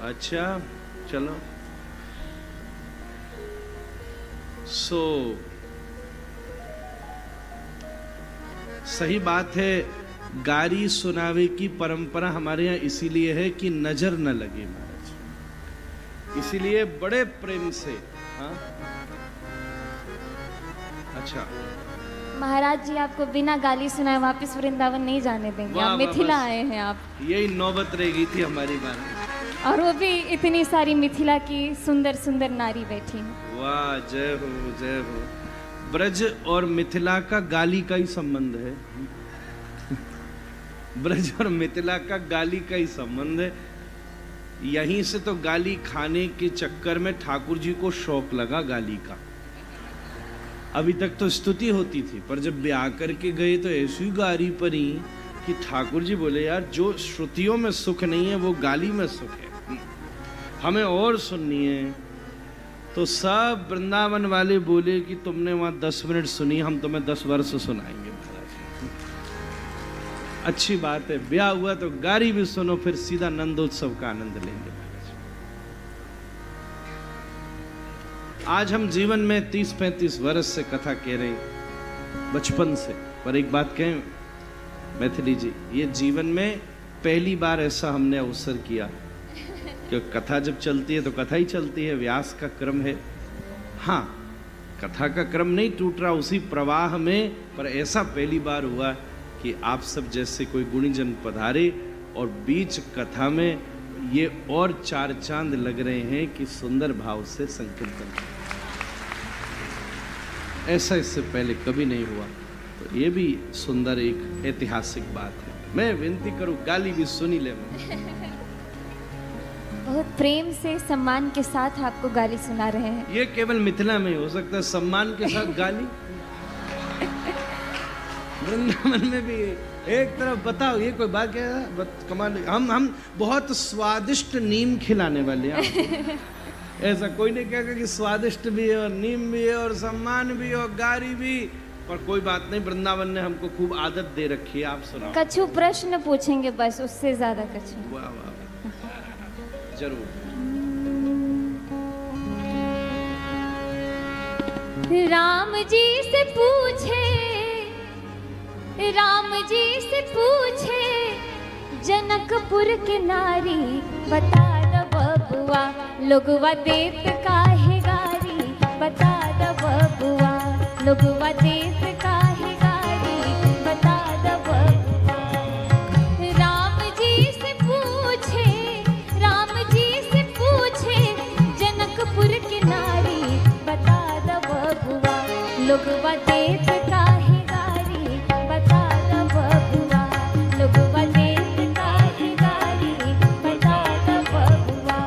अच्छा चलो। सही बात है, गारी सुनावे की परंपरा हमारे यहाँ इसीलिए है कि नजर न लगे महाराज, इसीलिए बड़े प्रेम से। हाँ अच्छा महाराज जी आपको बिना गाली सुनाए वापस वृंदावन नहीं जाने देंगे। आप मिथिला आए हैं, आप यही नौबत रह गई थी हमारी बात, और वो भी इतनी सारी मिथिला की सुंदर सुंदर नारी बैठी हैं। वाह जय हो जय हो। ब्रज और मिथिला का गाली का ही संबंध है। ब्रज और मिथिला का गाली का ही संबंध है। यहीं से तो गाली खाने के चक्कर में ठाकुर जी को शौक लगा गाली का। अभी तक तो स्तुति होती थी, पर जब ब्याह करके गए तो ऐसी गारी परी कि ठाकुर जी बोले यार जो श्रुतियों में सुख नहीं है वो गाली में सुख है, हमें और सुननी है। तो सब वृंदावन वाले बोले कि तुमने वहां 10 मिनट सुनी, हम तुम्हें 10 वर्ष सुनाएंगे महाराज। अच्छी बात है, ब्याह हुआ तो गारी भी सुनो, फिर सीधा नंदोत्सव का आनंद लेंगे महाराज। आज हम जीवन में 30-35 वर्ष से कथा कह रहे हैं, बचपन से। पर एक बात कहें मैथिली जी, ये जीवन में पहली बार ऐसा हमने अवसर किया कि कथा जब चलती है तो कथा ही चलती है, व्यास का क्रम है। हाँ, कथा का क्रम नहीं टूट रहा उसी प्रवाह में, पर ऐसा पहली बार हुआ कि आप सब जैसे कोई गुणीजन पधारे और बीच कथा में ये और 4 चांद लग रहे हैं कि सुंदर भाव से संकीर्तन। ऐसा इससे पहले कभी नहीं हुआ, तो ये भी सुंदर एक ऐतिहासिक बात है। मैं विनती करूं गाली भी सुनी ले। बहुत प्रेम से सम्मान के साथ आपको गाली सुना रहे हैं। ये केवल मिथिला में हो सकता है, सम्मान के साथ गाली। वृंदावन में भी एक तरफ बताओ, ये कोई बात क्या है? कमाल। हम बहुत स्वादिष्ट नीम खिलाने वाले हैं। ऐसा कोई नहीं कहेगा कि स्वादिष्ट भी है और नीम भी है और सम्मान भी और गारी भी, पर कोई बात नहीं, वृंदावन ने हमको खूब आदत दे रखी है। आप सुनाओ। कछु प्रश्न पूछेंगे बस, उससे ज्यादा कछु। वाह वाह जरूर। राम जी से पूछे, राम जी से पूछे जनकपुर के नारी, बता दो बबुआ लोगवा देत काहे गारी, बता दो बबुआ लोगवा देत काहे गारी, बता दो बबुआ। राम जी से पूछे, राम जी से पूछे जनकपुर के नारी, बता दो बबुआ लोगवा देत काहे गारी, बता दो बबुआ लोगवा देत काहे गारी, बता दो बबुआ।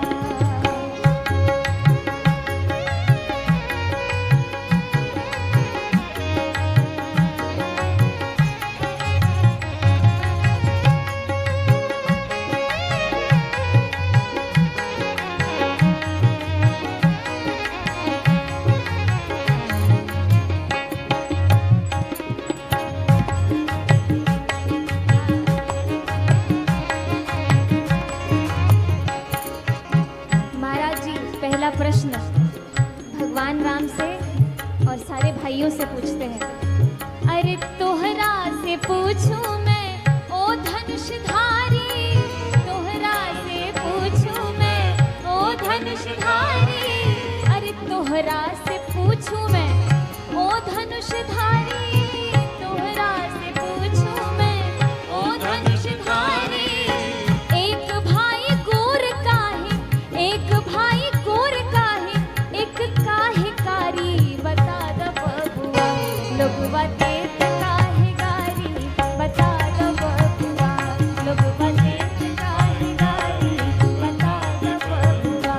प्रश्न भगवान राम से और सारे भाइयों से पूछते हैं। अरे तोहरा से पूछूं मैं ओ धनुषधारी, तोहरा से पूछूं मैं ओ धनुषधारी, अरे तोहरा से पूछूं मैं ओ धनुषधारी, तोहरा से पूछूं मैं ओ धनुषधारी। एक भाई गोर काहे, एक भाई गोर काहे, एक काहे कारी, बता दो बबुआ लोगवा देत काहे गारी, बता दो बबुआ लोगवा देत काहे गारी, बता दो बबुआ।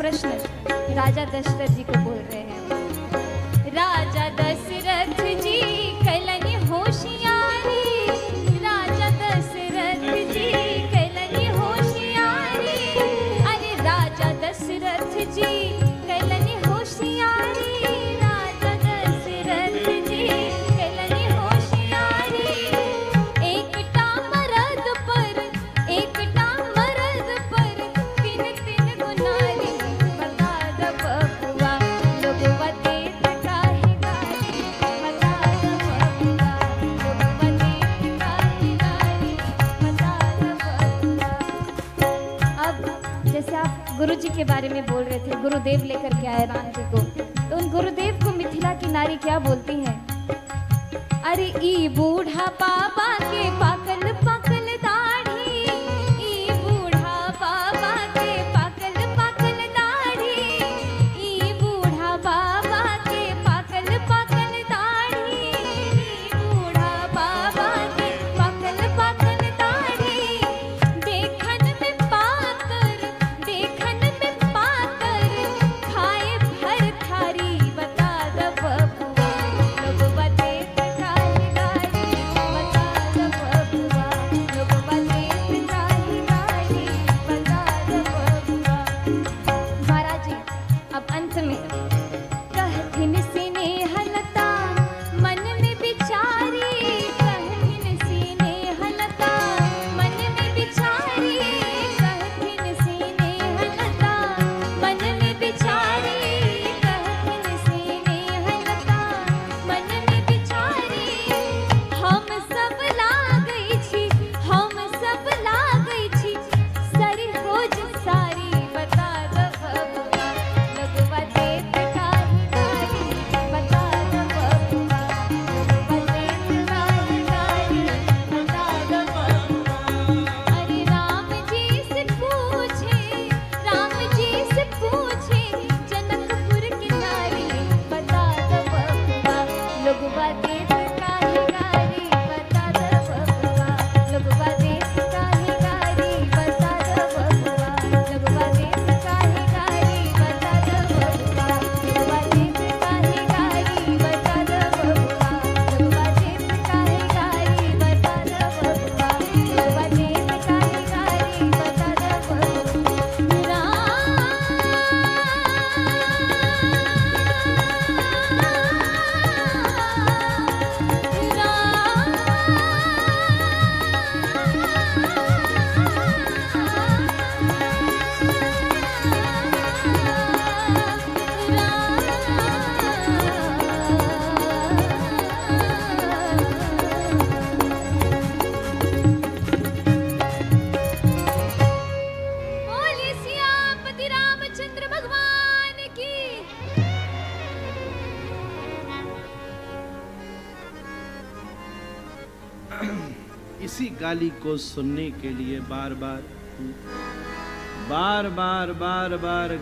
प्रश्न राजा दशरथ जी को बोल रहे हैं। राजा दशरथ जी कलनी होशियारी, राजा दशरथ जी कलनी होशियारी, अरे राजा दशरथ जी कलनी होशियारी, राजा दशरथ जी कलनी होशियारी। एकटा मरद पर तीन तीन गुनारी, बता द बबुआ लोगवा देत काहे गारी, बता द बबुआ लोगवा देत काहे गारी, बता द बबुआ। अब जैसे आप गुरु जी के बारे में बोल रहे थे, गुरुदेव लेकर के आए राम जी को, तो उन गुरुदेव को मिथिला की नारी क्या बोलती हैं? अरे ई बूढ़ा बाबा के पाकल पाकल दाढ़ी, ई बूढ़ा बाबा के पाकल पाकल दाढ़ी, ई बूढ़ा बाबा के पाकल पाकल दाढ़ी, ई बूढ़ा बाबा के पाकल पाकल दाढ़ी। देखन में पाकर खाए भर थारी, बता द बबुआ लोगवा देत काहे गारी, बता द बबुआ लोगवा देत काहे गारी, बता द बबुआ। महाराज जी अब अंत में कहथिन स्नेहलता मन में बिचारी, कहथिन स्नेहलता मन में बिचारी, कहथिन स्नेहलता मन में बिचारी, कहथिन स्नेहलता मन में बिचारी। हम सब लागै छी, हम सब लागै छी सरी रोज सारी, बता द बबुआ लोगवा देत काहे गारी, बता द बबुआ लोगवा देत काहे गारी, बता द बबुआ। अरे राम जी से पूछे जनकपुर की नारी, बता द बबुआ लोगवा देत काहे गारी, बता द बबुआ लोगवा देत काहे गारी, बता द बबुआ लोगवा देत काहे गारी, बता द बबुआ लोगवा देत काहे गारी, बता द बबुआ लोगवा देत काहे गारी, बता द बबुआ लोगवा देत काहे गारी, बता द बोलिए सियापति रामचंद्र भगवान की। इसी गाली को सुनने के लिए बार बार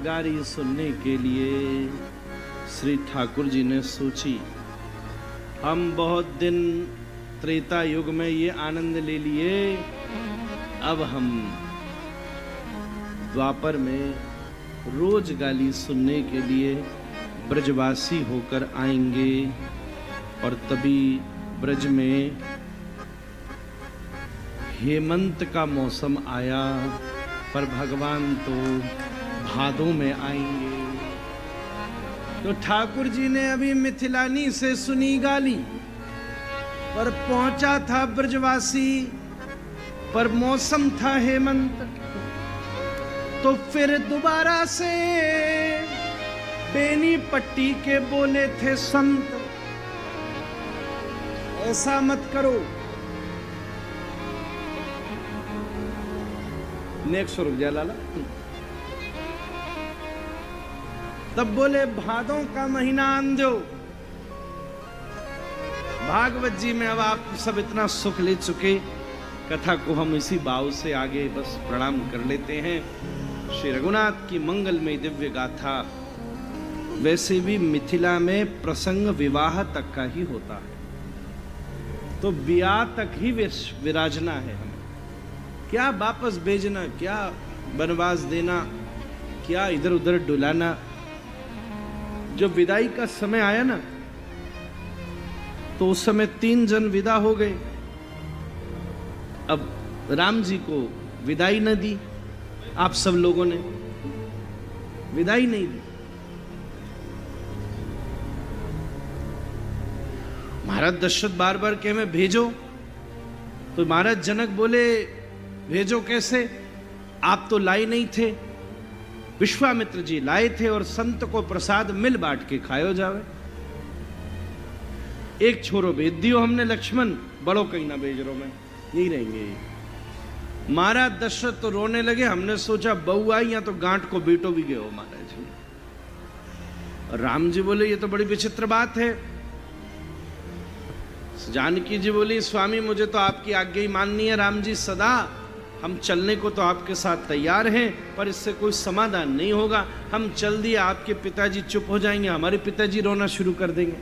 गाली सुनने के लिए श्री ठाकुर जी ने सोची, हम बहुत दिन त्रेता युग में ये आनंद ले लिए, अब हम द्वापर में रोज गाली सुनने के लिए ब्रजवासी होकर आएंगे। और तभी ब्रज में हेमंत का मौसम आया, पर भगवान तो भादों में आएंगे। तो ठाकुर जी ने अभी मिथिलानी से सुनी गाली, पर पहुंचा था ब्रजवासी, पर मौसम था हेमंत। तो फिर दोबारा से बेनी पट्टी के बोले थे संत, ऐसा मत करो। नेक्स्ट रुक जा लाला। तब बोले भादों का महीना आन दो। भागवत जी में अब आप सब इतना सुख ले चुके, कथा को हम इसी भाव से आगे बस प्रणाम कर लेते हैं। श्री रघुनाथ की मंगलमय दिव्य गाथा। वैसे भी मिथिला में प्रसंग विवाह तक का ही होता है, तो ब्याह तक ही विराजना है हमें। क्या वापस भेजना, क्या वनवास देना, क्या इधर उधर डुलाना। जब विदाई का समय आया ना, तो उस समय 3 जन विदा हो गए। अब राम जी को विदाई न दी, आप सब लोगों ने विदाई नहीं दी। महाराज दशरथ बार बार कहे मैं भेजो, तो महाराज जनक बोले भेजो कैसे, आप तो लाए नहीं थे, विश्वामित्र जी लाए थे और संत को प्रसाद मिल बांट के खायो जावे। एक छोरो भेज दियो हमने लक्ष्मण, बड़ो कहीं ना भेज रो, मैं यही रहेंगे। महाराज दशरथ तो रोने लगे, हमने सोचा बहू आई या तो गांठ को बेटो भी गए हो महाराज। राम जी बोले ये तो बड़ी विचित्र बात है। जानकी जी बोली स्वामी मुझे तो आपकी आज्ञा ही माननी है राम जी, सदा हम चलने को तो आपके साथ तैयार हैं, पर इससे कोई समाधान नहीं होगा। हम चल दिए आपके पिताजी चुप हो जाएंगे, हमारे पिताजी रोना शुरू कर देंगे,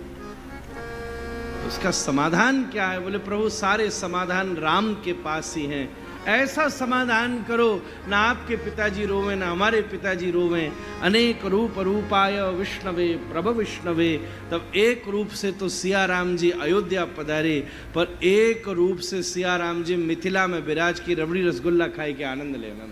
इसका समाधान क्या है? बोले प्रभु सारे समाधान राम के पास ही हैं, ऐसा समाधान करो ना आपके पिताजी रोवे ना हमारे पिताजी रोवे। अनेक रूप रूपाय विष्णवे प्रभु विष्णवे। तब एक रूप से तो सिया राम जी अयोध्या पधारे, पर एक रूप से सिया राम जी मिथिला में विराज की रबड़ी रसगुल्ला खाए के आनंद ले में।